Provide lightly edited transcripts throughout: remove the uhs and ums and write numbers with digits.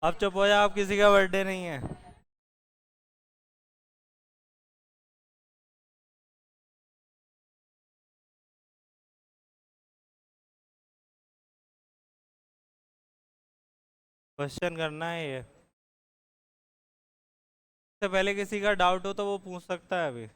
अब चुप हो जा, अब किसी का बर्थडे नहीं है। क्वेश्चन करना है ये। इससे पहले किसी का डाउट हो तो वो पूछ सकता है अभी।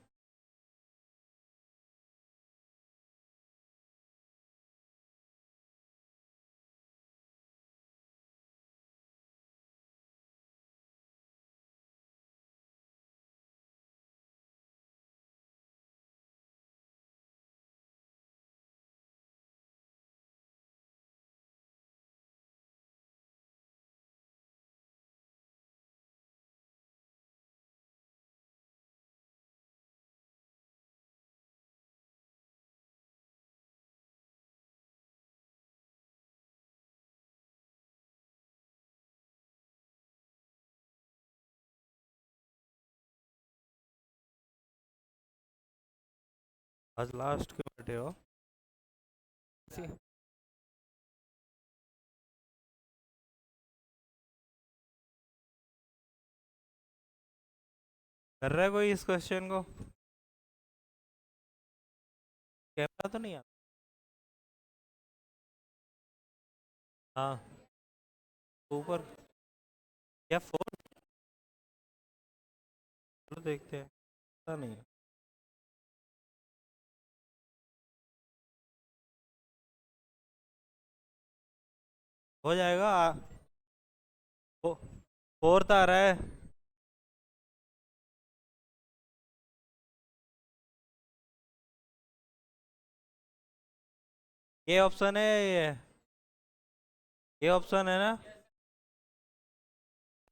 आज लास्ट के बर्थडे हो। कर रहा है कोई इस क्वेश्चन को? कैमरा तो नहीं आता? हाँ, ऊपर। या फोन। चलो देखते हैं। पता नहीं है। हो जाएगा फोर्थ आ रहा है। ये ऑप्शन है ये ऑप्शन है ना?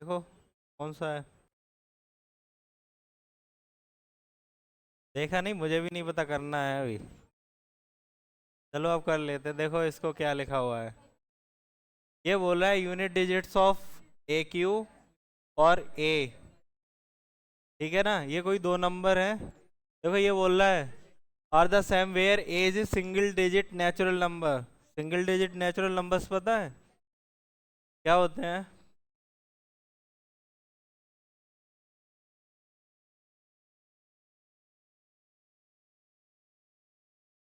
देखो कौन सा है। देखा नहीं, मुझे भी नहीं पता, करना है अभी। चलो अब कर लेते हैं, देखो इसको क्या लिखा हुआ है। ये बोला है unit digits of A Q और ए। ठीक है ना, ये कोई दो नंबर है। देखो ये बोल रहा है are the same where as is single digit natural number. Single digit natural numbers पता है क्या होते हैं?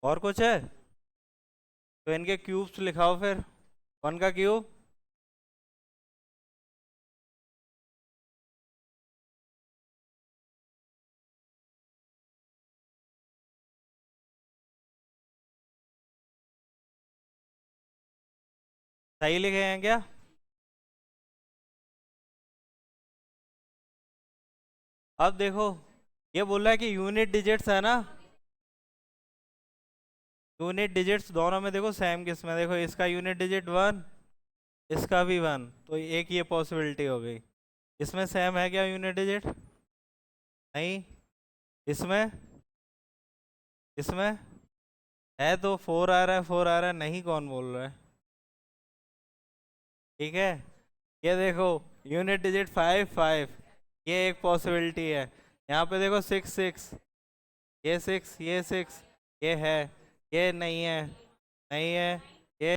और कुछ है तो इनके क्यूब्स लिखाओ फिर। वन का क्यूब। सही लिखे हैं क्या? अब देखो ये बोल रहा है कि यूनिट डिजिट्स है ना। यूनिट डिजिट्स दोनों में देखो सेम किस में, देखो इसका यूनिट डिजिट वन, इसका भी वन, तो एक ये पॉसिबिलिटी हो गई। इसमें सेम है क्या यूनिट डिजिट? नहीं। इसमें इसमें है तो फोर आ रहा है, फोर आ रहा है, नहीं कौन बोल रहा है? ठीक है। ये देखो यूनिट डिजिट फाइव फाइव, ये एक पॉसिबिलिटी है। यहाँ पे देखो सिक्स सिक्स, ये सिक्स, ये सिक्स, ये है, ये नहीं है, नहीं है, ये।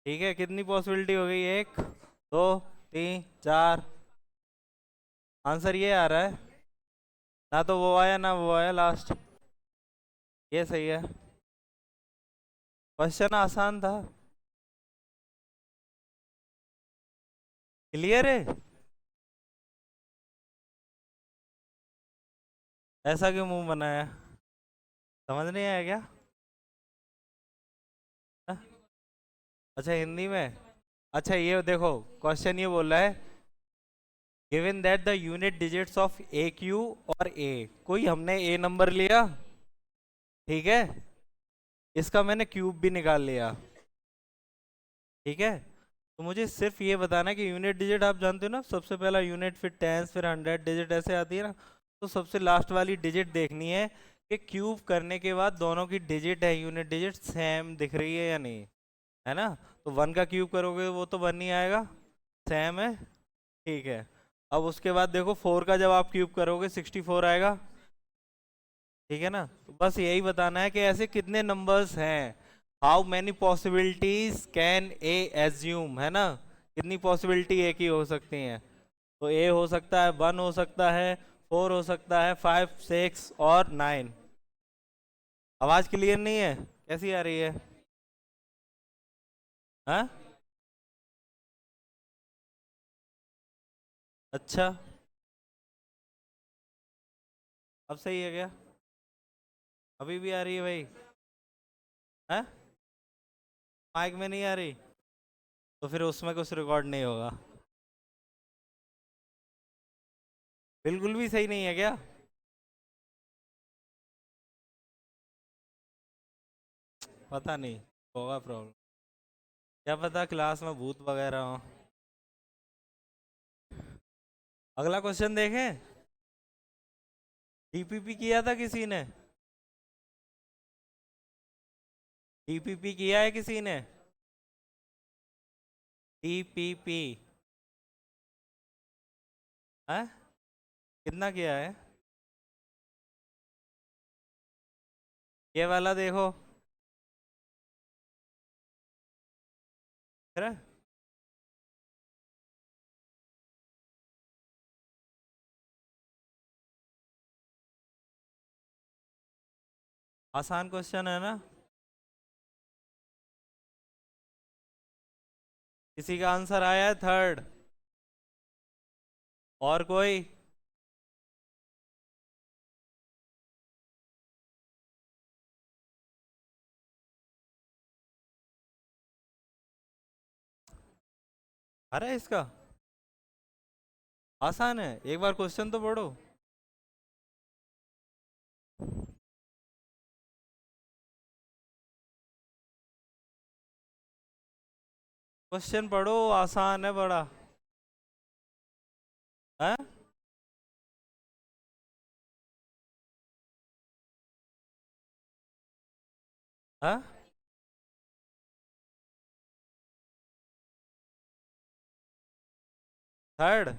ठीक है, कितनी पॉसिबिलिटी हो गई? एक, दो, तीन, चार। आंसर ये आ रहा है। ना तो वो आया ना वो आया लास्ट। ये सही है। क्वेश्चन आसान था। क्लियर है? ऐसा क्यों मुंह बनाया? समझ नहीं आया क्या? हाँ? अच्छा हिंदी में। अच्छा ये देखो क्वेश्चन ये बोल रहा है given that the unit digits of A Q और ए। कोई हमने ए नंबर लिया, ठीक है, इसका मैंने क्यूब भी निकाल लिया, ठीक है। तो मुझे सिर्फ ये बताना है कि यूनिट डिजिट आप जानते हो ना, सबसे पहला यूनिट, फिर टेंस, फिर हंड्रेड, डिजिट ऐसे आती है ना। तो सबसे लास्ट वाली डिजिट देखनी है कि क्यूब करने के बाद दोनों की डिजिट है, यूनिट डिजिट सेम दिख रही है या नहीं, है ना। तो वन का क्यूब करोगे वो तो वन ही आएगा, सेम है, ठीक है। अब उसके बाद देखो फोर का जब आप क्यूब करोगे 64 आएगा, ठीक है ना। तो बस यही बताना है कि ऐसे कितने नंबर्स हैं how many possibilities can a assume, है ना, कितनी पॉसिबिलिटी ए की हो सकती हैं? तो ए हो सकता है 1, हो सकता है 4, हो सकता है 5, 6 और 9। आवाज क्लियर नहीं है, कैसी आ रही है? हाँ, अच्छा, अब सही है क्या? अभी भी आ रही है भाई? है, माइक में नहीं आ रही? तो फिर उसमें कुछ रिकॉर्ड नहीं होगा। बिल्कुल भी सही नहीं है क्या? पता नहीं, होगा प्रॉब्लम। क्या पता क्लास में भूत वगैरह हो। अगला क्वेश्चन देखें। डीपीपी किया था किसी ने? डीपीपी किया है किसी ने? डीपीपी, है, कितना किया है? ये वाला देखो, है? आसान क्वेश्चन है ना? किसी का आंसर आया है 3rd? और कोई? अरे इसका आसान है, एक बार क्वेश्चन तो पढ़ो। क्वेश्चन पढ़ो, आसान है बड़ा। है? है? 3rd?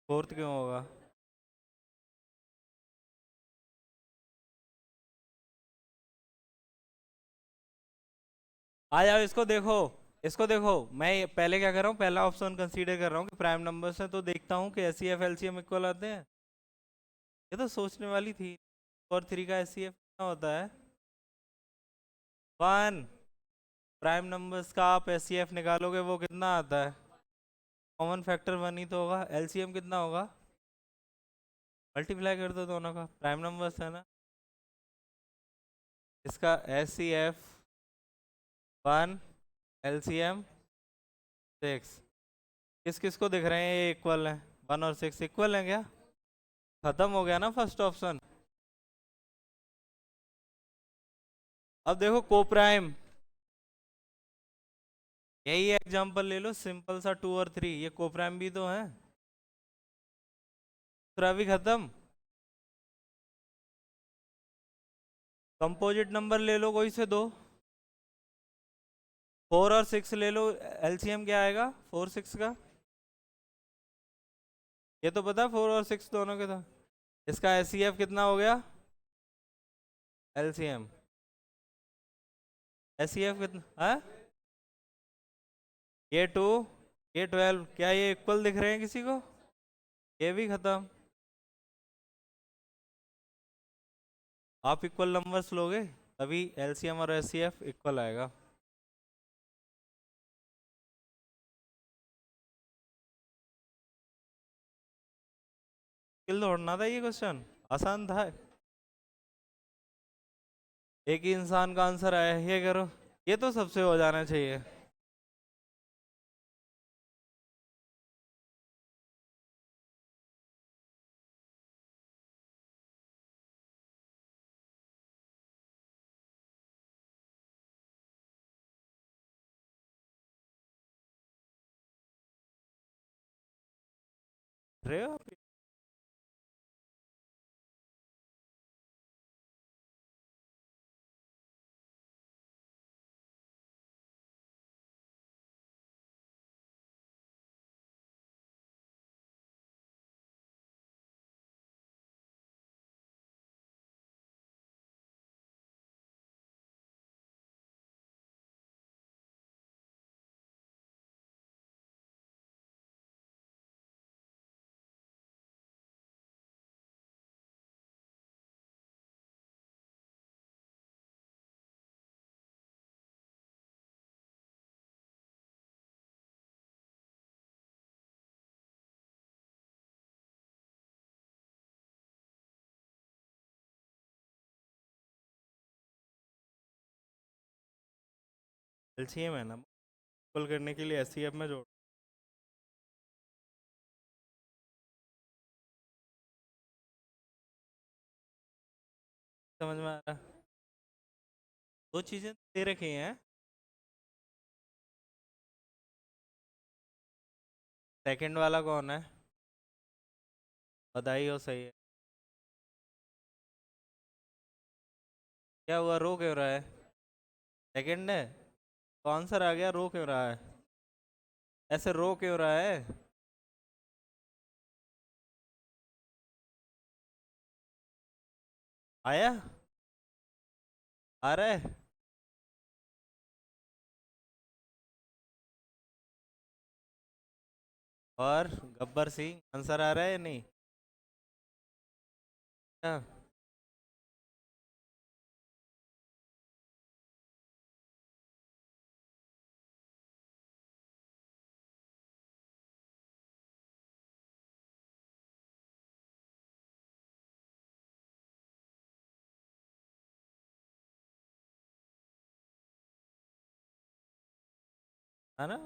4th क्यों होगा? आ जाओ, इसको देखो, इसको देखो। मैं पहले क्या कर रहा हूँ, पहला ऑप्शन कंसीडर कर रहा हूँ कि प्राइम नंबर्स है, तो देखता हूँ कि H C F LCM equal आते हैं। ये तो सोचने वाली थी। और 3 का एस सी एफ कितना होता है? 1। प्राइम नंबर्स का आप एस सी एफ निकालोगे वो कितना आता है? कॉमन फैक्टर 1 ही तो होगा। एलसीएम कितना होगा? मल्टीप्लाई कर दो दोनों का, प्राइम नंबर्स है ना। इसका एस सी एफ 1, एलसीएम 6। किस किस को दिख रहे हैं ये इक्वल है? 1 और 6 इक्वल है क्या? खत्म हो गया ना फर्स्ट ऑप्शन। अब देखो कोप्राइम, यही एग्जांपल ले लो, सिंपल सा 2 और 3, ये कोप्राइम भी तो है। दूसरा भी खत्म। कंपोजिट नंबर ले लो कोई से दो। 4 और 6 ले लो, एलसीएम क्या आएगा 4 6 का? ये तो पता 4 और 6 दोनों के था। इसका एचसीएफ कितना हो गया? एलसीएम, एचसीएफ कितना है? ये 2, ये 12, क्या ये इक्वल दिख रहे हैं किसी को? ये भी खत्म। आप इक्वल नंबर्स लोगे तभी एलसीएम और एचसीएफ इक्वल आएगा। किल दौड़ना था ये क्वेश्चन, आसान था। एक ही इंसान का आंसर आया, ये करो, ये तो सबसे हो जाना चाहिए। रहे हो आप? एलसीएम है ना, इक्वल करने के लिए एससीएफ में जोड़। समझ में आ रहा? दो चीजें दे रखी हैं। सेकंड वाला कौन है? बधाई हो, सही है। क्या हुआ, रो क्यों रहा है? सेकंड है तो आंसर आ गया, रो क्यों रहा है? ऐसे रो क्यों रहा है? आया? आ रहा है? और गब्बर सिंह, आंसर आ रहा है या नहीं? हाँ। है ना?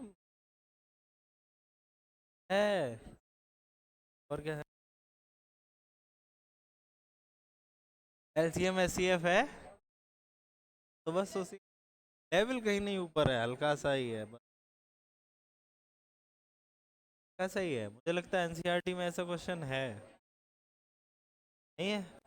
है। और क्या है? एलसीएम एससीएफ है, तो बस उसी लेवल कहीं नहीं ऊपर है, हल्का सा ही है, बस ऐसा ही है। मुझे लगता है एनसीईआरटी में ऐसा क्वेश्चन है, नहीं है?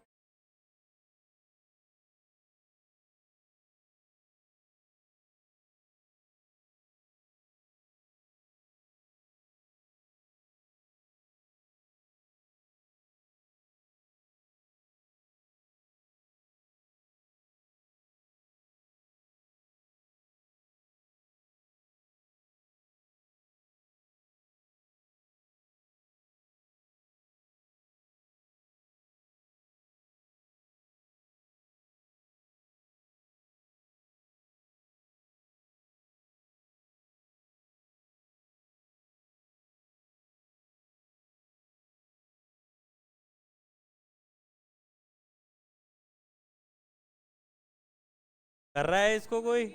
कर रहा है इसको कोई?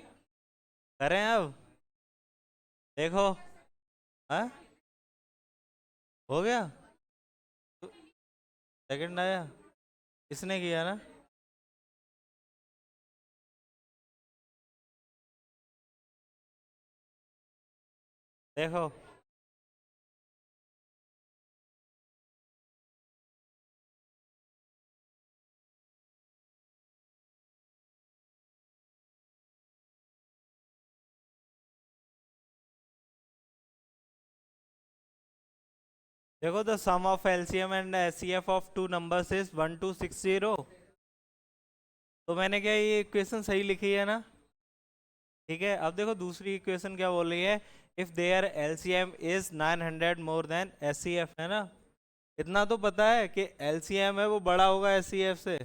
करें अब? देखो। हाँ, हो गया। सेकंड आया, इसने किया ना? देखो। देखो, the sum of LCM and HCF of two numbers is 1260। तो मैंने क्या ये इक्वेशन सही लिखी है ना? ठीक है, अब देखो दूसरी इक्वेशन क्या बोल रही है। If their LCM is 900 more than HCF, है ना? इतना तो पता है कि एलसीएम है वो बड़ा होगा एचसीएफ से।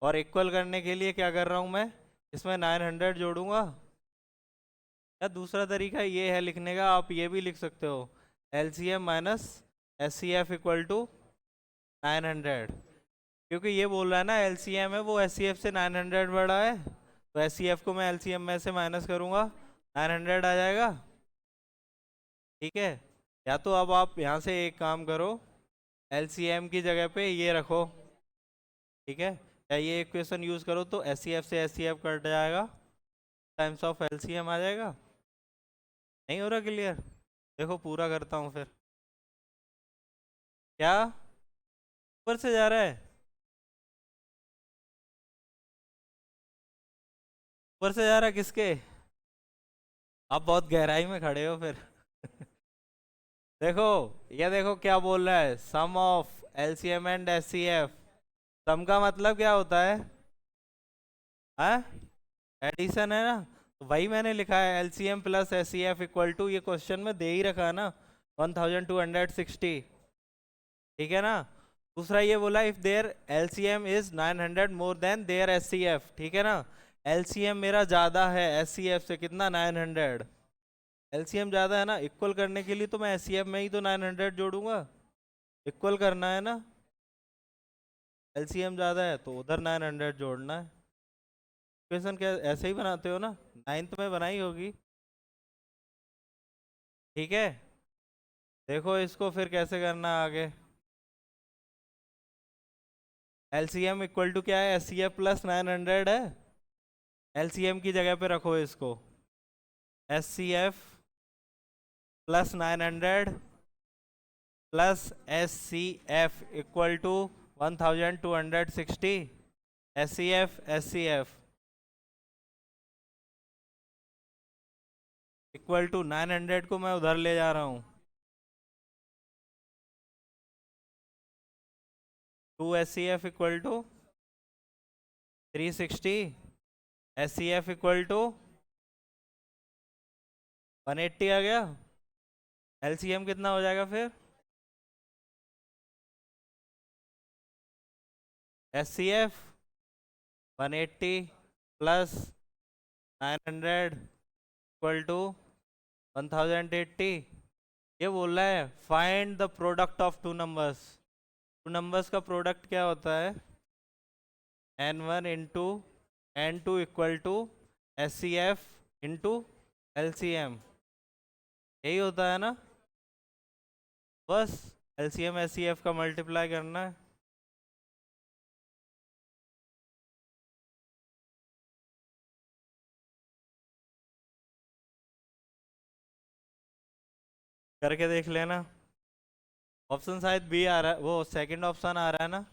और इक्वल करने के लिए क्या कर रहा हूं मैं, इसमें 900 जोड़ूंगा। या दूसरा तरीका ये है लिखने का, आप ये भी लिख सकते हो, LCM minus HCF equal to 900। क्योंकि ये बोल रहा है ना एलसीएम है वो एचसीएफ से 900 बड़ा है, तो एचसीएफ को मैं एलसीएम में से माइनस करूंगा, 900 आ जाएगा। ठीक है। या तो अब आप यहाँ से एक काम करो, एलसीएम की जगह पे ये रखो। ठीक है, या ये इक्वेशन यूज करो तो एचसीएफ से एचसीएफ कट जाएगा, टाइम्स ऑफ एलसीएम आ जाएगा। नहीं हो रहा क्लियर? देखो पूरा करता हूँ फिर। क्या ऊपर से जा रहा है? ऊपर से जा रहा है किसके? आप बहुत गहराई में खड़े हो फिर। देखो, ये देखो क्या बोल रहा है, सम ऑफ एलसीएम एंड एचसीएफ। सम का मतलब क्या होता है? हाँ, एडिशन है ना? तो वही मैंने लिखा है, LCM plus HCF equal to, ये क्वेश्चन में दे ही रखा है ना, 1260। ठीक है ना? दूसरा ये बोला, if their LCM is 900 more than their HCF. ठीक है ना? एलसीएम मेरा ज्यादा है एचसीएफ से, कितना? 900। एलसीएम ज्यादा है ना, इक्वल करने के लिए तो मैं एचसीएफ में ही तो 900 जोड़ूंगा, इक्वल करना है ना। एलसीएम ज्यादा है तो उधर 900 जोड़ना है। इक्वेशन क्या ऐसे ही बनाते हो ना, नाइन्थ में बनाई होगी। ठीक है, देखो इसको फिर कैसे करना आगे। एलसीएम इक्वल टू क्या है, एस सी एफ प्लस 900 है। एलसीएम की जगह पे रखो इसको, H C F plus 900 plus H C F equal to 1260। H C F equal to 900 को मैं उधर ले जा रहा हूँ, 2 H C F equal to 360। H C F equal to 180 आ गया। एलसीएम कितना हो जाएगा फिर, H C F 180 plus 900 equal to 1080। ये बोल रहा है find the product of two numbers. Two numbers का प्रोडक्ट क्या होता है, n1 into n2 equal to H C F into LCM, यही होता है ना। बस एलसीएम एस सी एफ का मल्टीप्लाई करना है। करके देख लेना। ऑप्शन शायद बी आ रहा है, वो सेकंड ऑप्शन आ रहा है ना।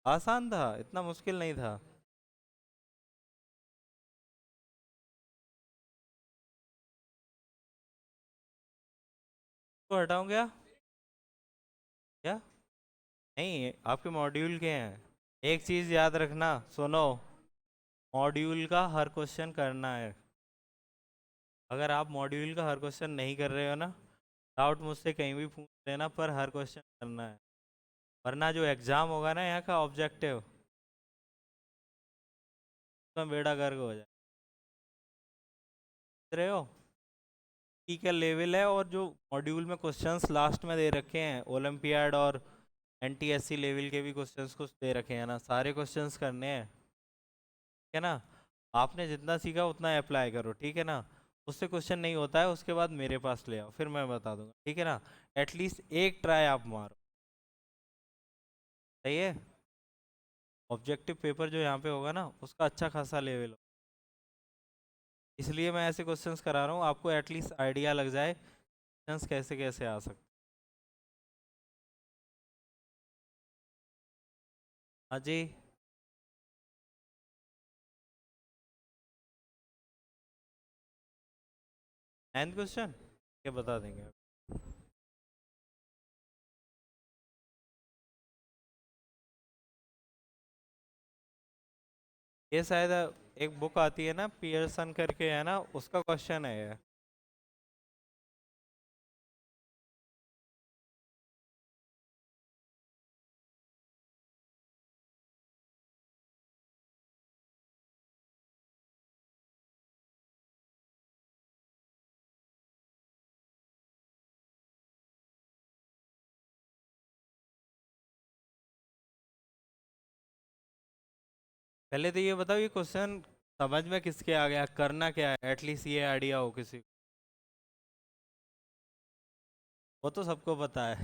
आसान था, इतना मुश्किल नहीं था। तो हटाऊं क्या, क्या नहीं, आपके मॉड्यूल के हैं। एक चीज याद रखना, सुनो, मॉड्यूल का हर क्वेश्चन करना है। अगर आप मॉड्यूल का हर क्वेश्चन नहीं कर रहे हो ना, डाउट मुझसे कहीं भी पूछ लेना, पर हर क्वेश्चन करना है, वरना जो एग्जाम होगा ना यहाँ का ऑब्जेक्टिव, उसमें बेड़ा गर्क हो जाए। समझ रहे हो, ठीक है लेवल है। और जो मॉड्यूल में क्वेश्चंस लास्ट में दे रखे हैं, ओलंपियाड और एनटीएससी लेवल के भी क्वेश्चंस कुछ दे रखे हैं ना, सारे क्वेश्चंस करने हैं। ठीक है ना, आपने जितना सीखा उतना अप्लाई करो, ठीक है ना। उससे क्वेश्चन नहीं होता है, उसके बाद मेरे पास ले आओ, फिर मैं बता दूंगा, ठीक है ना। एटलीस्ट एक ट्राई आप मारो, सही है। ऑब्जेक्टिव पेपर जो यहाँ पे होगा ना, उसका अच्छा खासा लेवल हो, इसलिए मैं ऐसे क्वेश्चंस करा रहा हूँ, आपको एटलीस्ट आइडिया लग जाए क्वेश्चंस कैसे कैसे आ सकते। हाँ जी, एंड क्वेश्चन ये बता देंगे। ये शायद एक बुक आती है ना, पियर्सन करके है ना, उसका क्वेश्चन है ये। पहले तो ये बताओ, ये क्वेश्चन समझ में किसके आ गया, करना क्या है, एटलीस्ट ये आइडिया हो किसी को। वो तो सबको पता है।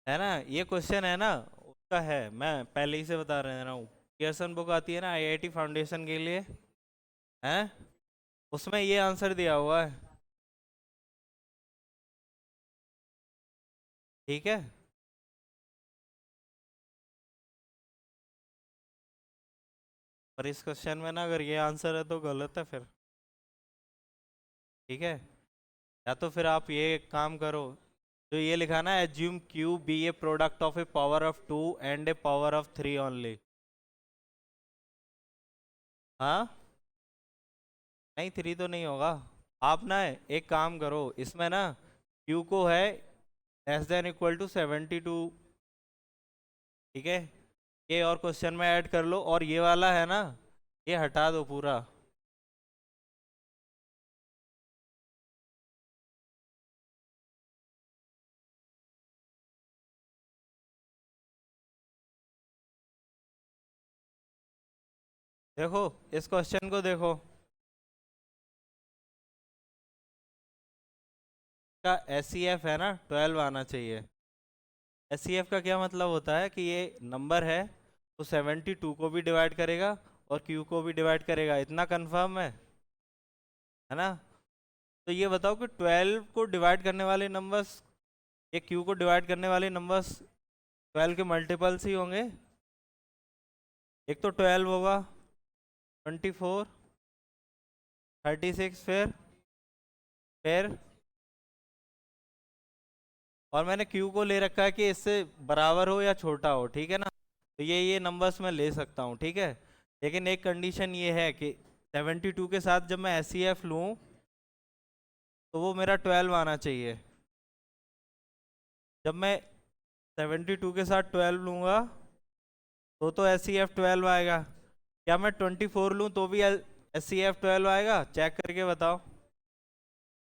है ना, ये क्वेश्चन है ना, उसका है, मैं पहले ही से बता रहा हूँ। पियर्सन बुक आती है ना आईआईटी फाउंडेशन के लिए, है, उसमें ये आंसर दिया हुआ है। ठीक है, पर इस क्वेश्चन में ना अगर ये आंसर है तो गलत है फिर। ठीक है, या तो फिर आप ये काम करो, जो ये लिखा ना, assume Q be a product of a power of 2 and a power of 3 only. हाँ, नहीं 3 तो नहीं होगा। आप ना एक काम करो, इसमें ना क्यू को है लेस देन इक्वल टू 72। ठीक है, ये और क्वेश्चन में ऐड कर लो, और ये वाला है ना, ये हटा दो पूरा। देखो इस क्वेश्चन को देखो, का एस सी एफ है ना 12 आना चाहिए। एस सी एफ का क्या मतलब होता है कि ये नंबर है तो 72 को भी डिवाइड करेगा और क्यू को भी डिवाइड करेगा, इतना कंफर्म है ना। तो ये बताओ कि 12 को डिवाइड करने वाले नंबर्स, ये क्यू को डिवाइड करने वाले नंबर्स 12 के मल्टीपल्स ही होंगे। एक तो 12 होगा, 24, 36, फिर और मैंने क्यू को ले रखा है कि इससे बराबर हो या छोटा हो, ठीक है ना। तो ये नंबर्स मैं ले सकता हूँ, ठीक है। लेकिन एक कंडीशन ये है कि 72 के साथ जब मैं एस सी एफ लूँ तो वो मेरा 12 आना चाहिए। जब मैं 72 के साथ 12 लूँगा तो एस सी एफ 12 आएगा। क्या मैं 24 लूँ तो भी एस सी एफ 12 आएगा? चेक करके बताओ।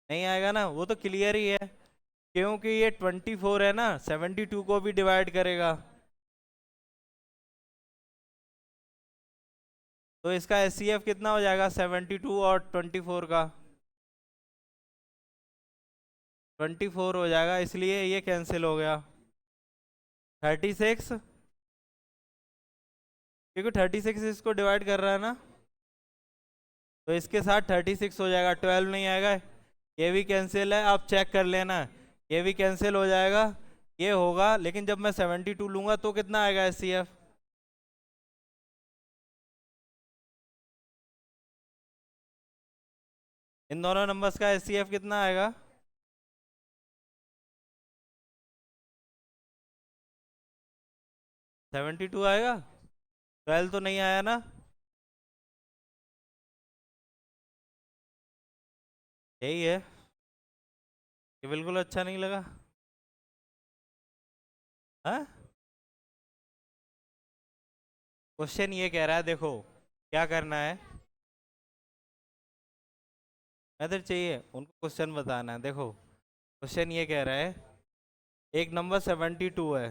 नहीं आएगा ना, वो तो क्लियर ही है, क्योंकि ये 24 है ना 72 को भी डिवाइड करेगा। तो इसका एस सी एफ कितना हो जाएगा 72 और 24 का? 24 हो जाएगा, इसलिए ये कैंसिल हो गया। 36, क्योंकि 36 इसको डिवाइड कर रहा है ना, तो इसके साथ 36 हो जाएगा, 12 नहीं आएगा। ये भी कैंसिल है, आप चेक कर लेना, ये भी कैंसिल हो जाएगा, ये होगा। लेकिन जब मैं 72 लूंगा तो कितना आएगा एस सी एफ? इन दोनों नंबर्स का एस सी एफ कितना आएगा? 72 आएगा। 12 तो नहीं आया ना। यही है, ये बिल्कुल अच्छा नहीं लगा। हाँ, क्वेश्चन ये कह रहा है, देखो क्या करना है, मेथड चाहिए उनको, क्वेश्चन बताना है। देखो क्वेश्चन ये कह रहा है, एक नंबर 72 है,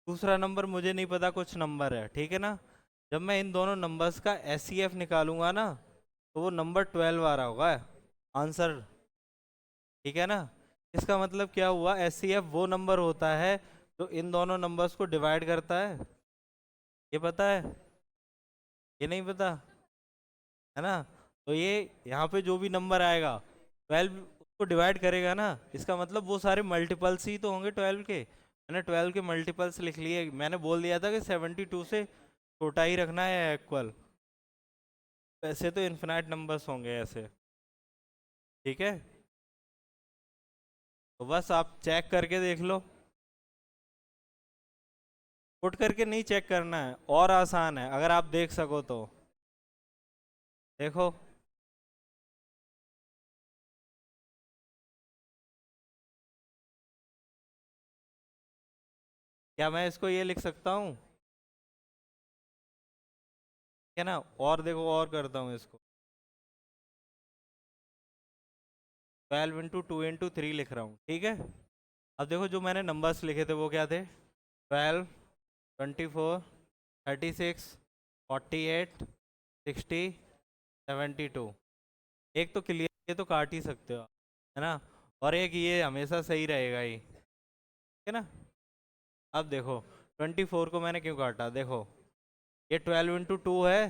दूसरा नंबर मुझे नहीं पता, कुछ नंबर है, ठीक है ना। जब मैं इन दोनों नंबर्स का एस सी एफ निकालूंगा ना तो वो नंबर 12 आ रहा होगा आंसर, ठीक है ना। इसका मतलब क्या हुआ, एस सी एफ वो नंबर होता है जो इन दोनों नंबर्स को डिवाइड करता है। ये पता है? ये नहीं पता, है ना। तो ये यहाँ पे जो भी नंबर आएगा 12 उसको डिवाइड करेगा ना, इसका मतलब वो सारे मल्टीपल्स ही तो होंगे 12 के। मैंने 12 के मल्टीपल्स लिख लिए, मैंने बोल दिया था कि 72 से छोटा ही रखना है इक्वल। ऐसे तो इन्फिनाइट नंबर्स होंगे ऐसे, ठीक है। तो बस आप चेक करके देख लो, पुट करके नहीं चेक करना है, और आसान है अगर आप देख सको तो। देखो क्या मैं इसको ये लिख सकता हूँ, है ना। और देखो और करता हूँ इसको, 12 × 2 × 3 लिख रहा हूँ, ठीक है। अब देखो जो मैंने नंबर्स लिखे थे वो क्या थे, 12, 24, 36, 48, 60, 72। एक तो क्लियर, ये तो काट ही सकते हो आप, है ना। और एक ये हमेशा सही रहेगा ही, ठीक है ना। अब देखो 24 को मैंने क्यों काटा, देखो ये 12 × 2 है,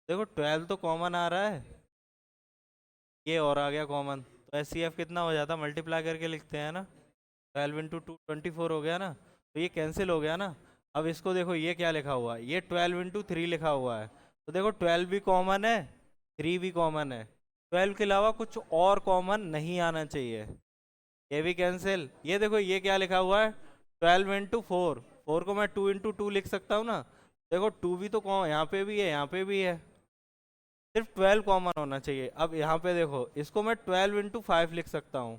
देखो 12 तो कॉमन आ रहा है, ये और आ गया कॉमन, तो एस सी एफ कितना हो जाता, मल्टीप्लाई करके लिखते हैं ना, 12 × 2 24 हो गया ना, तो ये कैंसिल हो गया ना। अब इसको देखो ये क्या लिखा हुआ है, ये 12 × 3 लिखा हुआ है, तो देखो 12 भी कॉमन है, 3 भी कॉमन है, 12 के अलावा कुछ और कॉमन नहीं आना चाहिए। ये भी कैंसिल, ये देखो ये क्या लिखा हुआ है, 12 × 4, 4 को मैं 2 × 2 लिख सकता हूँ ना, देखो 2 भी तो कॉमन, यहाँ पे भी है यहाँ पे भी है, सिर्फ 12 कॉमन होना चाहिए। अब यहाँ पे देखो इसको मैं 12 × 5 लिख सकता हूँ,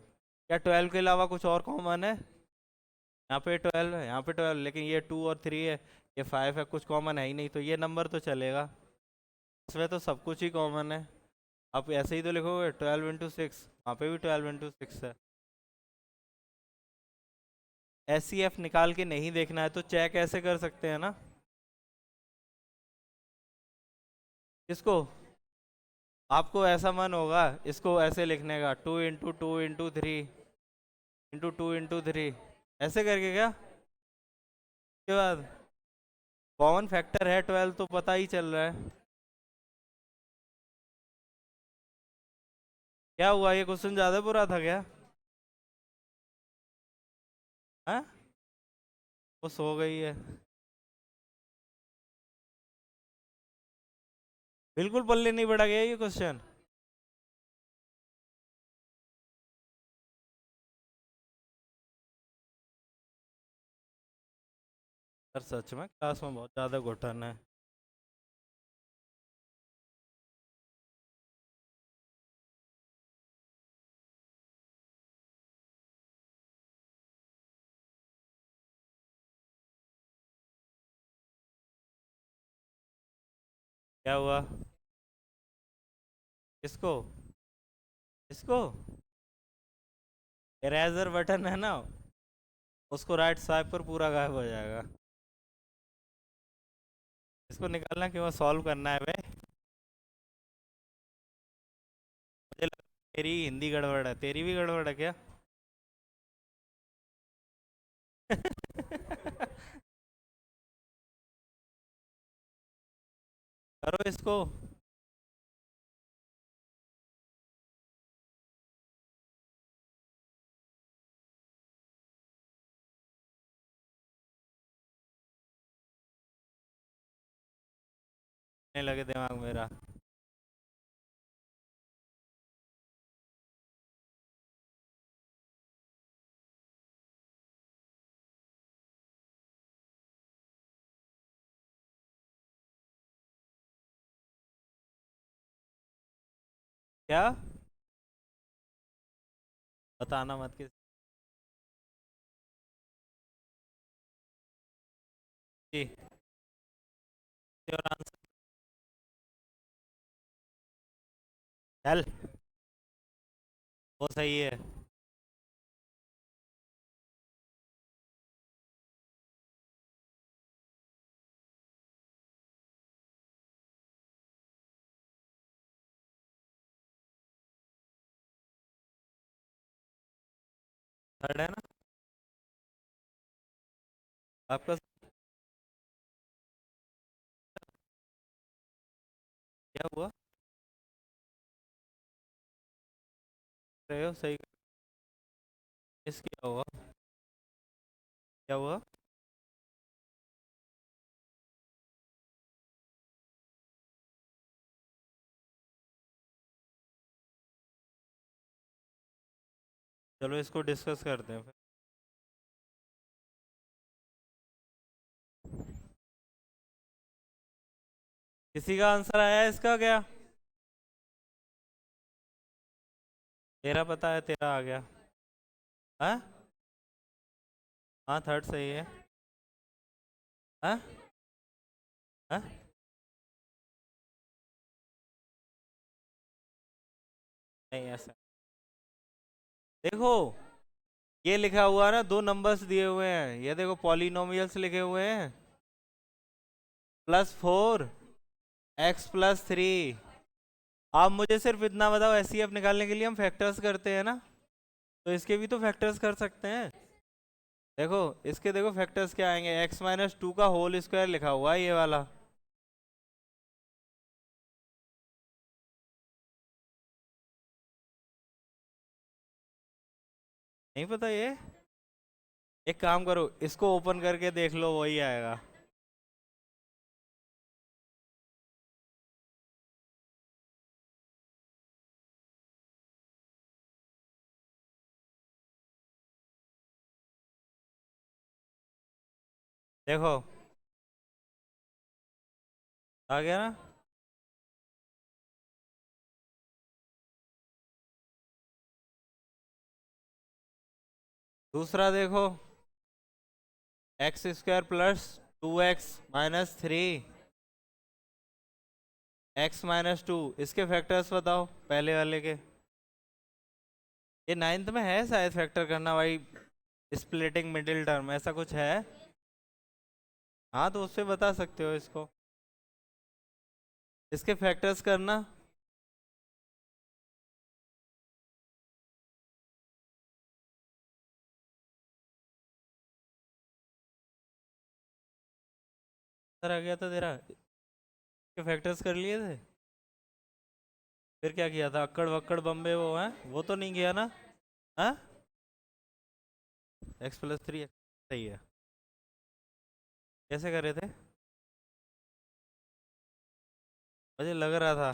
क्या 12 के अलावा कुछ और कॉमन है? यहाँ पे 12 है, यहाँ पे 12, लेकिन ये 2 और 3 है, ये 5 है, कुछ कॉमन है ही नहीं, तो ये नंबर तो चलेगा, इसमें तो सब कुछ ही कॉमन है। आप ऐसे ही तो लिखोगे 12 × 6, वहाँ पे भी 12 × 6 है। एस सी एफ निकाल के नहीं देखना है तो चेक ऐसे कर सकते हैं ना, किसको? आपको ऐसा मन होगा इसको ऐसे लिखने का, 2 × 2 × 3 × 2 × 3 ऐसे करके क्या? उसके बाद कॉमन फैक्टर है 12 तो पता ही चल रहा है। क्या हुआ, ये क्वेश्चन ज्यादा बुरा था क्या? हाँ, वो सो गई है। बिल्कुल पल्ले नहीं पड़ा गया ये क्वेश्चन। सर सच में क्लास में बहुत ज्यादा घुटन है। क्या हुआ? किसको? इसको? इरेजर बटन है ना, उसको राइट स्वाइप पर पूरा गायब हो जाएगा। इसको निकालना क्यों, सॉल्व करना है बे। मुझे लगा तेरी हिंदी गड़बड़ है, तेरी भी गड़बड़ है क्या? करो इसको। नहीं लगे दिमाग मेरा। क्या? बताना मत किसी की। और आंसर। चल, वो सही है। थर्ड है ना आपका? क्या हुआ? रहे हो सही। इस क्या हुआ? क्या हुआ? चलो इसको डिस्कस करते हैं फिर। किसी का आंसर आया है इसका क्या? तेरा पता है, तेरा आ गया। हाँ, हाँ थर्ड सही है। हाँ, हाँ। नहीं ऐसा, देखो ये लिखा हुआ है ना, दो नंबर्स दिए हुए हैं, ये देखो पॉलिनोमियल्स लिखे हुए हैं। +4 x+3। आप मुझे सिर्फ इतना बताओ, एचसीएफ निकालने के लिए हम फैक्टर्स करते हैं ना, तो इसके भी तो फैक्टर्स कर सकते हैं। देखो इसके, देखो फैक्टर्स क्या आएंगे, x-2 का होल स्क्वायर लिखा हुआ है ये वाला। नहीं पता ये? एक काम करो, इसको ओपन करके देख लो, वही आएगा। देखो आ गया ना। दूसरा देखो, x² + 2x - 3 x-2, इसके फैक्टर्स बताओ पहले वाले के। ये नाइन्थ में है शायद फैक्टर करना भाई, स्प्लिटिंग मिडिल टर्म ऐसा कुछ है। हाँ तो उससे बता सकते हो इसको। इसके फैक्टर्स करना। सर आ गया था तेरा, इसके फैक्टर्स कर लिए थे। फिर क्या किया था, अक्कड़ वक्कड़ बम्बे वो है, वो तो नहीं किया ना? हाँ, x+3 सही है। कैसे करे थे? मुझे लग रहा था।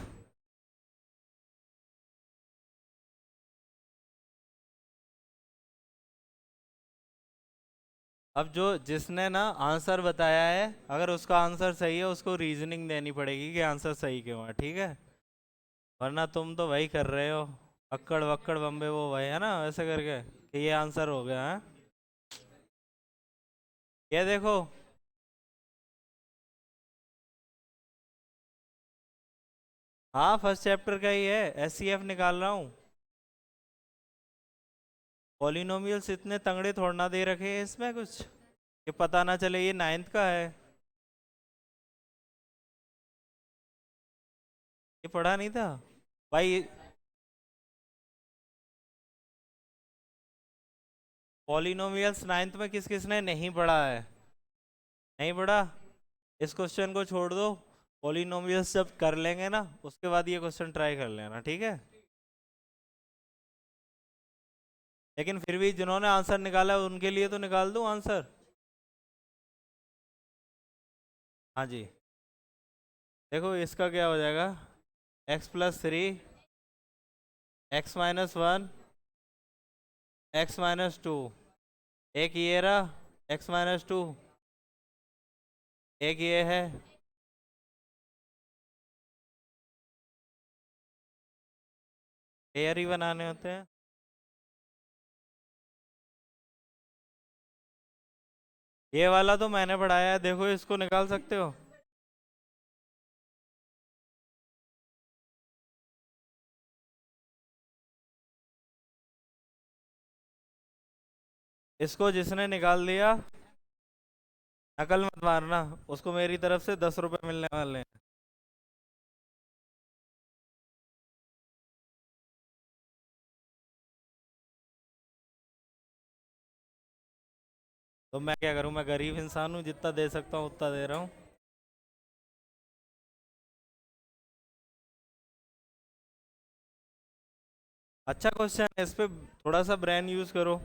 अब जो जिसने ना आंसर बताया है, अगर उसका आंसर सही है उसको रीजनिंग देनी पड़ेगी कि आंसर सही क्यों है, ठीक है? वरना तुम तो वही कर रहे हो, अक्कड़ वक्कड़ बम्बे वो वही है ना, वैसे करके कि ये आंसर हो गया है। ये देखो, हाँ फर्स्ट चैप्टर का ही है, SCF निकाल रहा हूँ। पॉलिनोमियल्स इतने तंगड़े थोड़ा ना दे रखे हैं इसमें कुछ, कि पता ना चले ये 9th का है। ये पढ़ा नहीं था भाई। पॉलिनोमियल्स 9th में किस किसने नहीं पढ़ा है? नहीं पढ़ा? इस क्वेश्चन को छोड़ दो, पॉलिनोमियल्स जब कर लेंगे ना उसके बाद ये क्वेश्चन ट्राई कर लेना, ठीक है? लेकिन फिर भी जिन्होंने आंसर निकाला है उनके लिए तो निकाल दूं आंसर। हाँ जी। देखो इसका क्या हो जाएगा, x+3, x-1, x-2। एक ये रहा x-2, एक ये है। पेयर ही बनाने होते हैं। ये वाला तो मैंने पढ़ाया है, देखो इसको निकाल सकते हो। इसको जिसने निकाल दिया, नकल मत मारना, उसको मेरी तरफ से 10 रुपए मिलने वाले हैं। तो मैं क्या करूं, मैं गरीब इंसान हूं, जितना दे सकता हूं उतना दे रहा हूं। अच्छा क्वेश्चन है, इस पे थोड़ा सा ब्रेन यूज करो।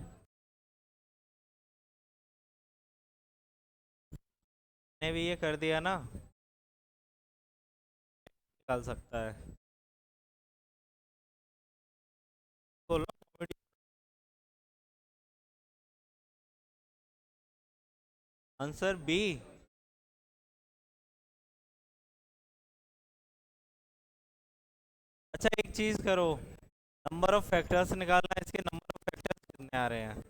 ने भी ये कर दिया ना, निकाल सकता है। बोलो। Answer B. अच्छा एक चीज करो, नंबर ऑफ फैक्टर्स निकालना, इसके नंबर ऑफ फैक्टर्स कितने आ रहे हैं?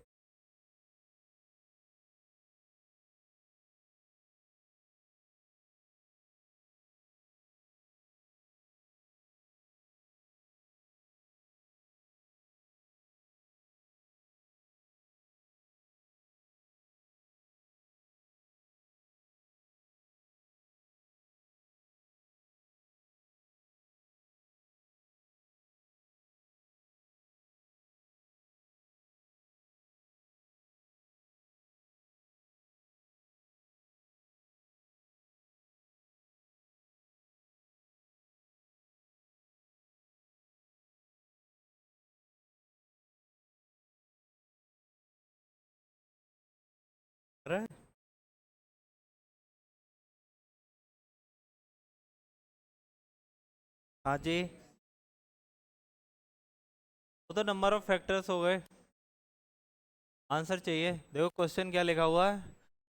अरे हाँ जी, वो तो नंबर ऑफ फैक्टर्स हो गए। आंसर चाहिए, देखो क्वेश्चन क्या लिखा हुआ है,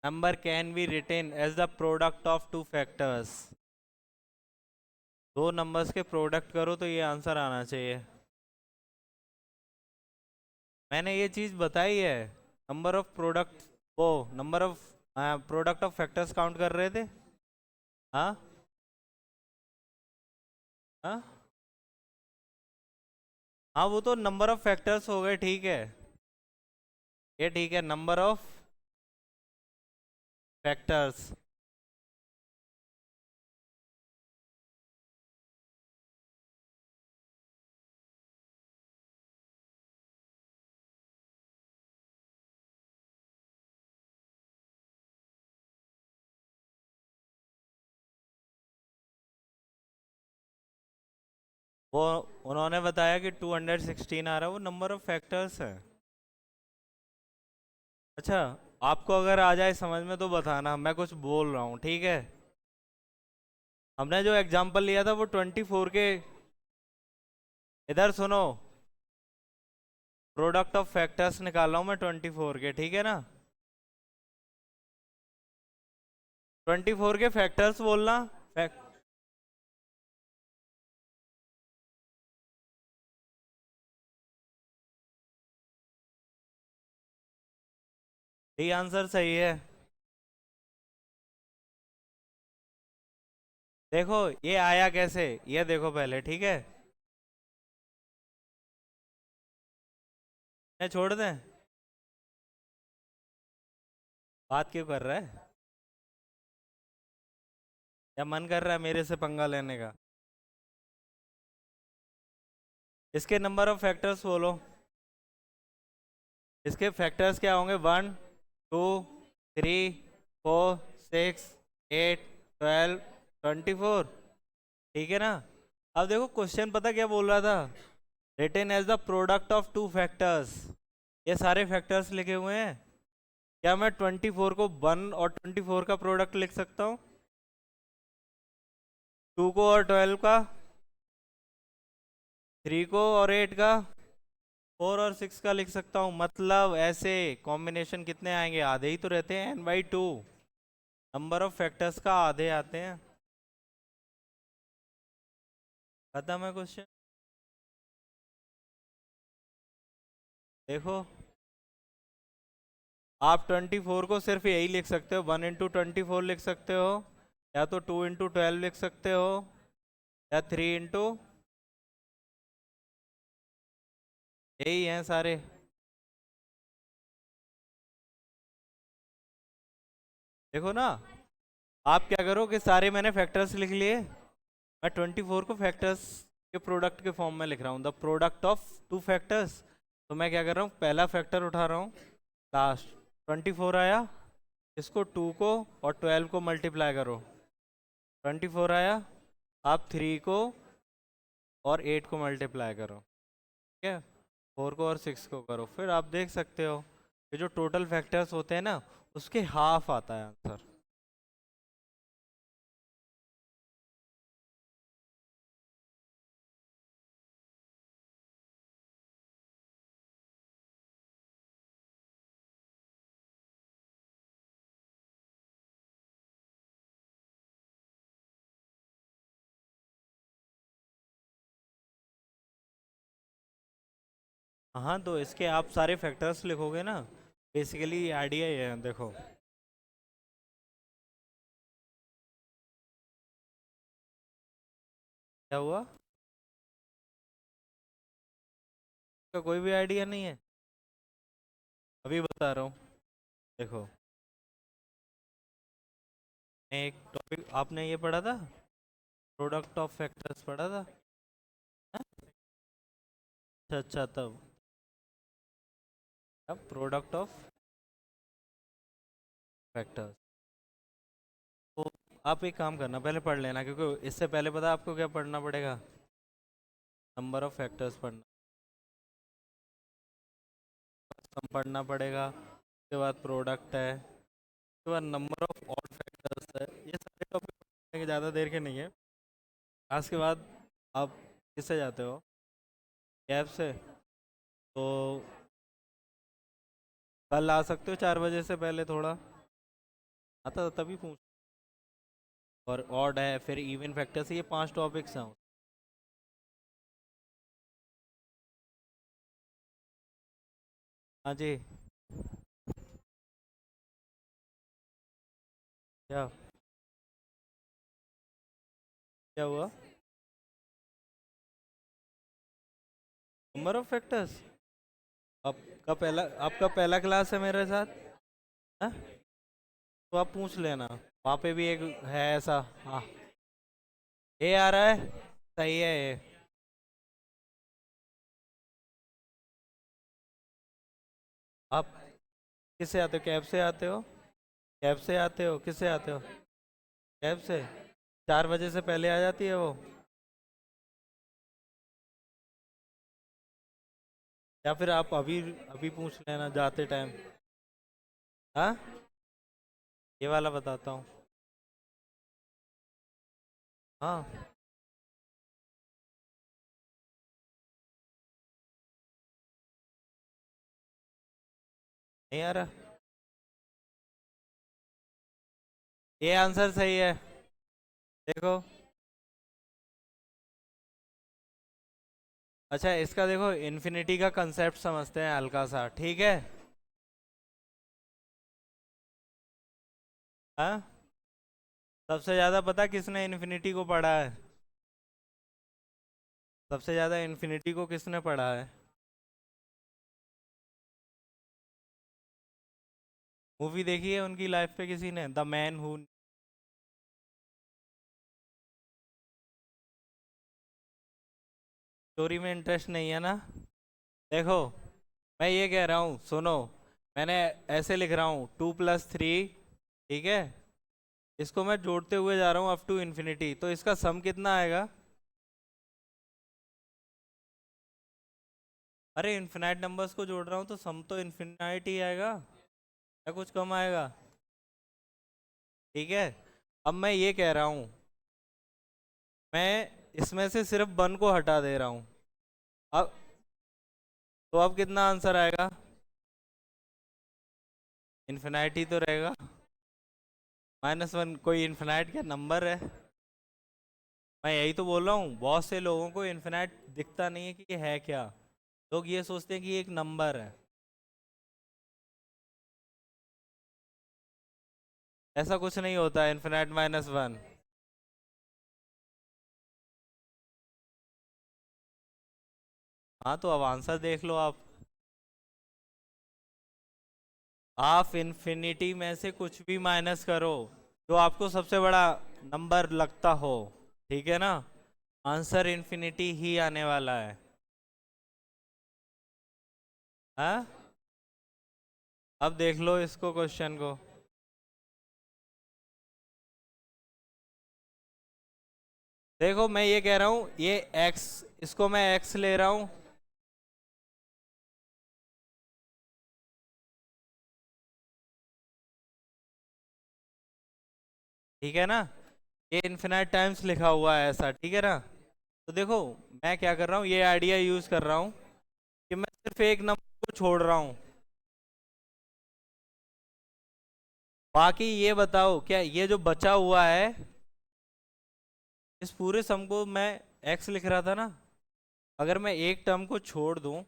number can be written as the product of two factors. दो नंबर्स के प्रोडक्ट करो तो ये आंसर आना चाहिए। मैंने ये चीज बताई है, नंबर ऑफ प्रोडक्ट, वो number of product of factors count कर रहे थे। हाँ हाँ हाँ, वो तो नंबर ऑफ फैक्टर्स हो गए, ठीक है। ये ठीक है, नंबर ऑफ फैक्टर्स। वो उन्होंने बताया कि 216 आ रहा है, वो नंबर ऑफ फैक्टर्स है। अच्छा, आपको अगर आ जाए समझ में तो बताना, मैं कुछ बोल रहा हूँ, ठीक है। हमने जो एग्जाम्पल लिया था वो 24 के, इधर सुनो, प्रोडक्ट ऑफ फैक्टर्स निकाल रहा हूँ मैं 24 के, ठीक है ना। 24 के फैक्टर्स बोलना। फैक्ट ये आंसर सही है। देखो ये आया कैसे, ये देखो पहले, ठीक है। मैं छोड़ दें, बात क्यों कर रहा है, या मन कर रहा है मेरे से पंगा लेने का। इसके नंबर ऑफ फैक्टर्स बोलो। इसके फैक्टर्स क्या होंगे, 1 2 3 4 6 8 12 24, ठीक है ना। अब देखो क्वेश्चन पता क्या बोल रहा था, written as the product of two factors, ये सारे फैक्टर्स लिखे हुए हैं। क्या मैं 24 को 1 और 24 का प्रोडक्ट लिख सकता हूँ, 2 को और 12 का, 3 को और 8 का, 4 और 6 का लिख सकता हूँ। मतलब ऐसे कॉम्बिनेशन कितने आएंगे, आधे ही तो रहते हैं, n/2, नंबर ऑफ फैक्टर्स का आधे आते हैं। खत्म है क्वेश्चन। देखो आप 24 को सिर्फ यही लिख सकते हो, 1 × 24 लिख सकते हो, या तो 2 × 12 लिख सकते हो, या 3 यही हैं सारे। देखो ना, आप क्या करो कि सारे मैंने फैक्टर्स लिख लिए, मैं 24 को फैक्टर्स के प्रोडक्ट के फॉर्म में लिख रहा हूँ, the product of two factors. तो मैं क्या कर रहा हूँ, पहला फैक्टर उठा रहा हूँ, लास्ट 24 आया, इसको 2 को और 12 को मल्टीप्लाई करो, 24 आया। आप 3 को और 8 को मल्टीप्लाई करो, ठीक है। 4 को और 6 को करो, फिर आप देख सकते हो कि जो टोटल फैक्टर्स होते हैं ना, उसके हाफ आता है आंसर। हाँ, तो इसके आप सारे फैक्टर्स लिखोगे ना, बेसिकली आइडिया ये है, देखो। क्या हुआ, इसका कोई भी आइडिया नहीं है, अभी बता रहा हूँ। देखो, मैं एक टॉपिक, आपने ये पढ़ा था, प्रोडक्ट ऑफ फैक्टर्स पढ़ा था। हाँ? अच्छा अच्छा, तब अब प्रोडक्ट ऑफ फैक्टर्स, तो आप एक काम करना, पहले पढ़ लेना, क्योंकि इससे पहले पता है आपको क्या पढ़ना पड़ेगा, नंबर ऑफ फैक्टर्स पढ़ना, सम पढ़ना पड़ेगा, उसके बाद प्रोडक्ट है, उसके बाद नंबर ऑफ ऑड फैक्टर्स है। ये सारे टॉपिक पढ़ने की ज़्यादा देर के नहीं है। आज के बाद आप किससे जाते हो, कैब से, तो कल आ सकते हो 4 बजे से पहले थोड़ा, आता तो तभी पूछ। और ऑड है, फिर इवन फैक्टर्स, ये 5 टॉपिक्स हैं। हाँ जी। क्या, क्या हुआ, नंबर ऑफ फैक्टर्स, आपका पहला क्लास है मेरे साथ, है? तो आप पूछ लेना, वहाँ पे भी एक है ऐसा। हाँ, ये आ रहा है, सही है ये। आप किससे आते हो, कैब से आते हो, कैब से आते हो, किससे आते हो, कैब से, 4 बजे से पहले आ जाती है वो। या फिर आप अभी अभी पूछ लेना जाते टाइम। हाँ, ये वाला बताता हूँ। हाँ, नहीं आ रहा। ये आंसर सही है। देखो, अच्छा इसका देखो, इन्फिनिटी का कंसेप्ट समझते हैं हल्का सा, ठीक है। हाँ, सबसे ज्यादा पता किसने इन्फिनिटी को पढ़ा है? सबसे ज्यादा इन्फिनिटी को किसने पढ़ा है? मूवी देखी है उनकी लाइफ पे किसी ने, द मैन हु? स्टोरी में इंटरेस्ट नहीं है ना? देखो, मैं ये कह रहा हूँ, सुनो। मैंने ऐसे लिख रहा हूँ 2+3, ठीक है। इसको मैं जोड़ते हुए जा रहा हूँ अप टू इन्फिनिटी, तो इसका सम कितना आएगा? अरे इन्फिनाइट नंबर्स को जोड़ रहा हूँ तो सम तो इन्फिनाइट ही आएगा, या कुछ कम आएगा? ठीक है। अब मैं ये कह रहा हूँ, मैं इसमें से सिर्फ वन को हटा दे रहा हूँ। अब तो अब कितना आंसर आएगा? इन्फिनाइट ही तो रहेगा। -1 कोई इन्फिनाइट क्या नंबर है? मैं यही तो बोल रहा हूँ, बहुत से लोगों को इन्फिनाइट दिखता नहीं है कि ये है क्या। लोग ये सोचते हैं कि ये एक नंबर है। ऐसा कुछ नहीं होता है इन्फिनाइट -1। हाँ, तो अब आंसर देख लो आप। आप इन्फिनिटी में से कुछ भी माइनस करो, जो आपको सबसे बड़ा नंबर लगता हो, ठीक है ना, आंसर इन्फिनिटी ही आने वाला है। हाँ, अब देख लो इसको, क्वेश्चन को। देखो, मैं ये कह रहा हूँ, ये x, इसको मैं x ले रहा हूँ। ठीक है ना? ये इन्फिनाइट टाइम्स लिखा हुआ है ऐसा, ठीक है ना? तो देखो, मैं क्या कर रहा हूँ, ये आइडिया यूज कर रहा हूँ कि मैं सिर्फ एक नंबर को छोड़ रहा हूँ। बाकी ये बताओ, क्या ये जो बचा हुआ है, इस पूरे सम को मैं x लिख रहा था ना, अगर मैं एक टर्म को छोड़ दूं,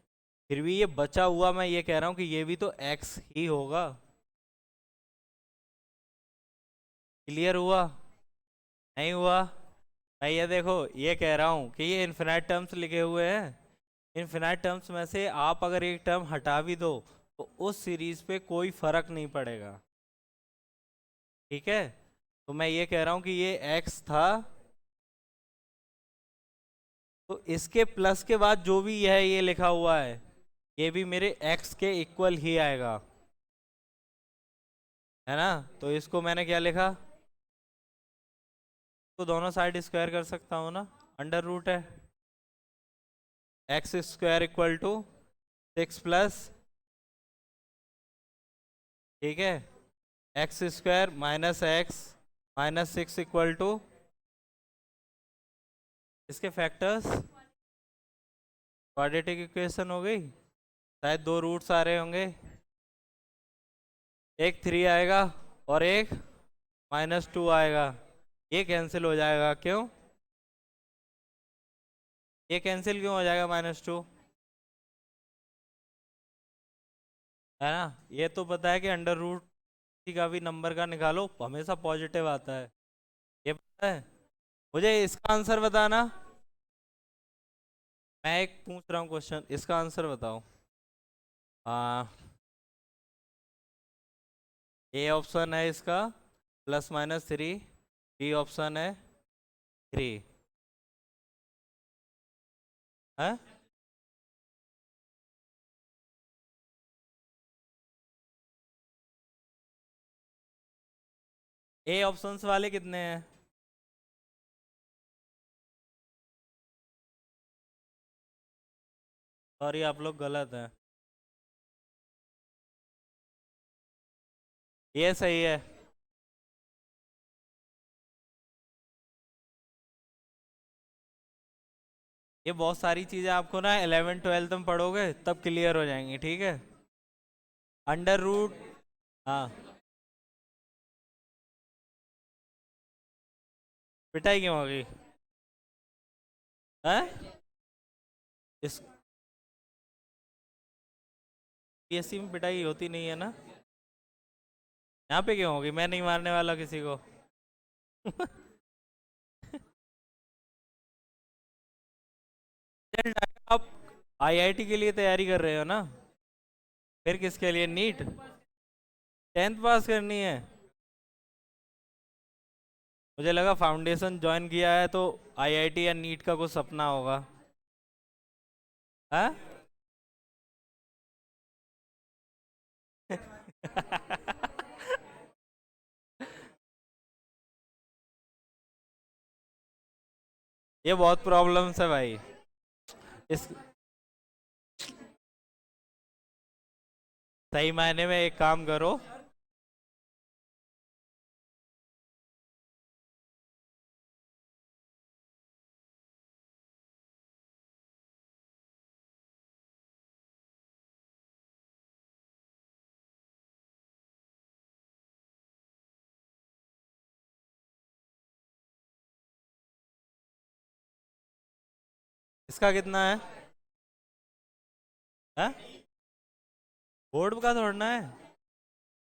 फिर भी ये बचा हुआ, मैं ये कह रहा हूँ कि ये भी तो x ही होगा। क्लियर हुआ? नहीं हुआ? मैं ये देखो, ये कह रहा हूँ कि ये इन्फिनाइट टर्म्स लिखे हुए हैं। इन्फिनाइट टर्म्स में से आप अगर एक टर्म हटा भी दो, तो उस सीरीज पे कोई फर्क नहीं पड़ेगा। ठीक है। तो मैं ये कह रहा हूँ कि ये x था, तो इसके प्लस के बाद जो भी है ये लिखा हुआ है, ये भी मेरे x के इक्वल ही आएगा, है ना? तो इसको मैंने क्या लिखा, तो दोनों साइड स्क्वायर कर सकता हूँ ना, अंडर रूट है। x² = 6+, ठीक है, x² - x -6 = इसके फैक्टर्स, क्वाड्रेटिक इक्वेशन हो गई। शायद दो रूट्स आ रहे होंगे, एक 3 आएगा और एक -2 आएगा। ये कैंसिल हो जाएगा, क्यों? ये कैंसिल क्यों हो जाएगा -2? है ना? ये तो पता है कि अंडर रूट का भी नंबर का निकालो हमेशा पॉजिटिव आता है, ये पता है। मुझे इसका आंसर बताना। मैं एक पूछ रहा हूँ क्वेश्चन, इसका आंसर बताओ। आ, ए ऑप्शन है इसका +-3, बी ऑप्शन है 3 है। ए ऑप्शंस वाले कितने हैं? सॉरी, आप लोग गलत हैं। ये सही है। ये बहुत सारी चीजें आपको ना 11th 12th में पढ़ोगे तब क्लियर हो जाएंगी, ठीक है। Under root. हाँ। पिटाई क्यों होगी? हैं? इस पीएससी में पिटाई होती नहीं है ना? यहाँ पे क्यों होगी? मैं नहीं मारने वाला किसी को। आप आईआईटी के लिए तैयारी कर रहे हो ना? फिर किसके लिए? नीट? 10th पास करनी है? मुझे लगा फाउंडेशन ज्वाइन किया है तो आईआईटी या नीट का कुछ सपना होगा। हाँ। ये बहुत प्रॉब्लम्स है भाई। इस सही मायने में एक काम करो। इसका कितना है? हाँ? बोर्ड का छोड़ना है?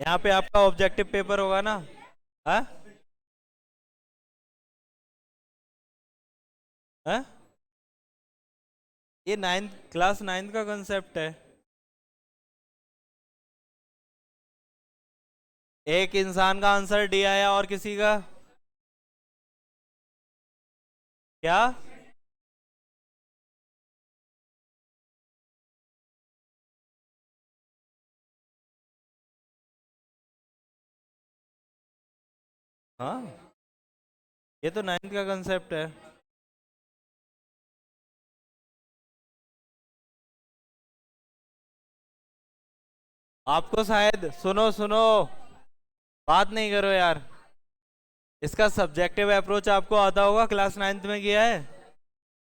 यहाँ पे आपका ऑब्जेक्टिव पेपर होगा ना? हाँ? हाँ? ये क्लास 9th का कंसेप्ट है। एक इंसान का आंसर डी आया और किसी का? क्या? हाँ, ये तो 9th का कंसेप्ट है। आपको शायद, सुनो सुनो, बात नहीं करो यार। इसका सब्जेक्टिव अप्रोच आपको आता होगा, क्लास 9th में किया है।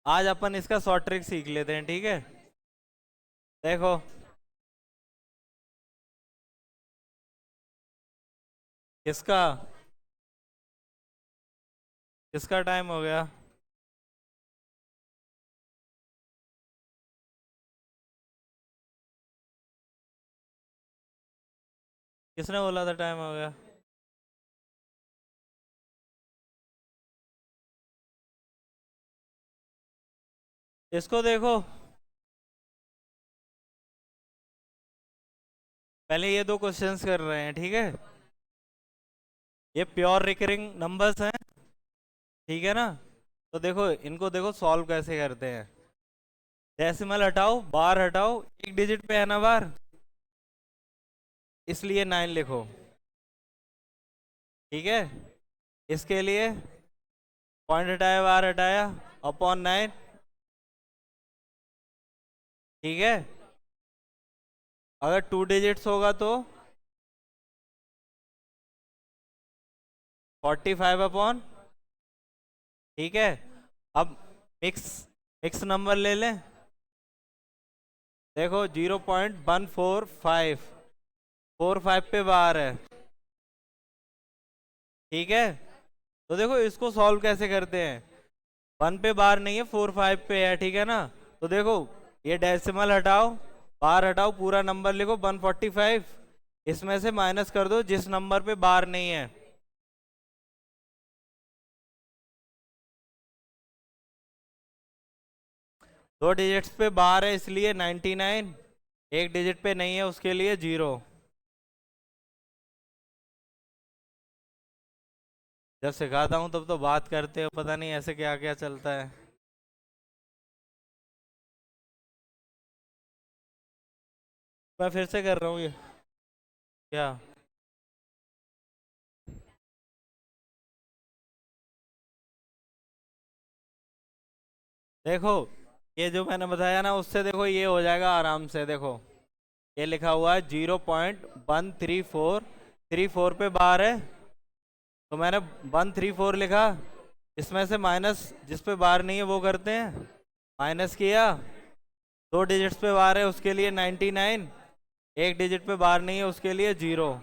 आज अपन इसका शॉर्ट ट्रिक सीख लेते हैं, ठीक है। देखो, किसका किसका टाइम हो गया? किसने बोला था टाइम हो गया? इसको देखो। पहले ये दो क्वेश्चंस कर रहे हैं, ठीक है। ये प्योर रिकरिंग नंबर्स हैं, ठीक है ना। तो देखो, इनको देखो सॉल्व कैसे करते हैं। डेसिमल हटाओ, बार हटाओ, एक डिजिट पे है ना बार, इसलिए 9 लिखो, ठीक है। इसके लिए पॉइंट हटाया, बार हटाया, अपॉन 9, ठीक है। अगर 2 डिजिट्स होगा तो 45 अपॉन, ठीक है। अब मिक्स मिक्स नंबर ले लें। देखो, 0.145, 45 पे बार है, ठीक है। तो देखो इसको सॉल्व कैसे करते हैं। 1 पे बार नहीं है, 45 पे है, ठीक है ना। तो देखो, ये डेसिमल हटाओ, बार हटाओ, पूरा नंबर लिखो 145। इसमें से माइनस कर दो जिस नंबर पे बार नहीं है। 2 डिजिट्स पे बार है इसलिए 99, एक डिजिट पे नहीं है उसके लिए 0। जब सिखाता हूँ तब तो बात करते हो, पता नहीं ऐसे क्या क्या चलता है। मैं फिर से कर रहा हूँ ये। क्या? देखो, ये जो मैंने बताया ना उससे देखो ये हो जाएगा आराम से। देखो ये लिखा हुआ है 0.134 पे बार है, तो मैंने 134 लिखा। इसमें से माइनस जिस पे बार नहीं है वो करते हैं, माइनस किया। 2 डिजिट्स पे बार है उसके लिए 99, 1 डिजिट पे बार नहीं है उसके लिए 0।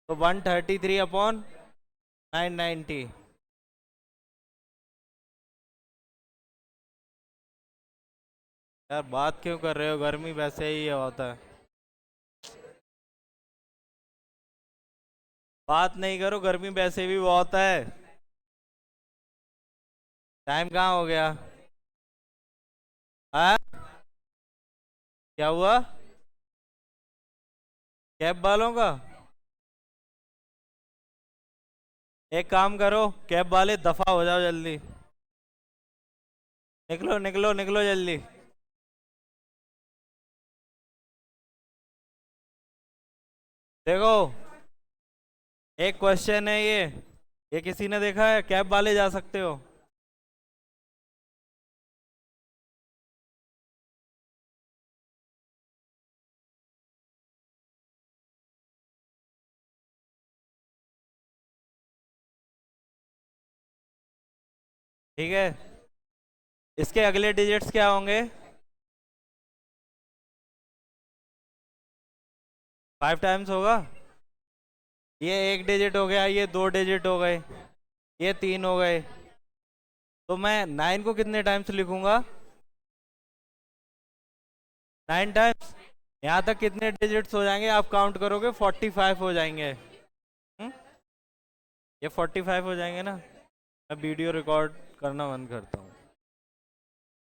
तो 133/990। यार बात क्यों कर रहे हो, गर्मी वैसे ही होता है। बात नहीं करो, गर्मी वैसे भी बहुत है। टाइम कहाँ हो गया? हाँ, क्या हुआ? कैब वालों का? एक काम करो, कैब वाले दफा हो जाओ जल्दी। निकलो निकलो निकलो जल्दी। देखो एक क्वेश्चन है ये किसी ने देखा है? कैब वाले जा सकते हो। ठीक है, इसके अगले डिजिट्स क्या होंगे? 5 टाइम्स होगा। ये 1 डिजिट हो गया, ये 2 डिजिट हो गए, ये 3 हो गए। तो मैं 9 को कितने टाइम्स लिखूंगा? 9 टाइम्स। यहाँ तक कितने डिजिट्स हो जाएंगे आप काउंट करोगे? 45 हो जाएंगे। ये 45 हो जाएंगे ना। मैं वीडियो रिकॉर्ड करना बंद करता हूँ।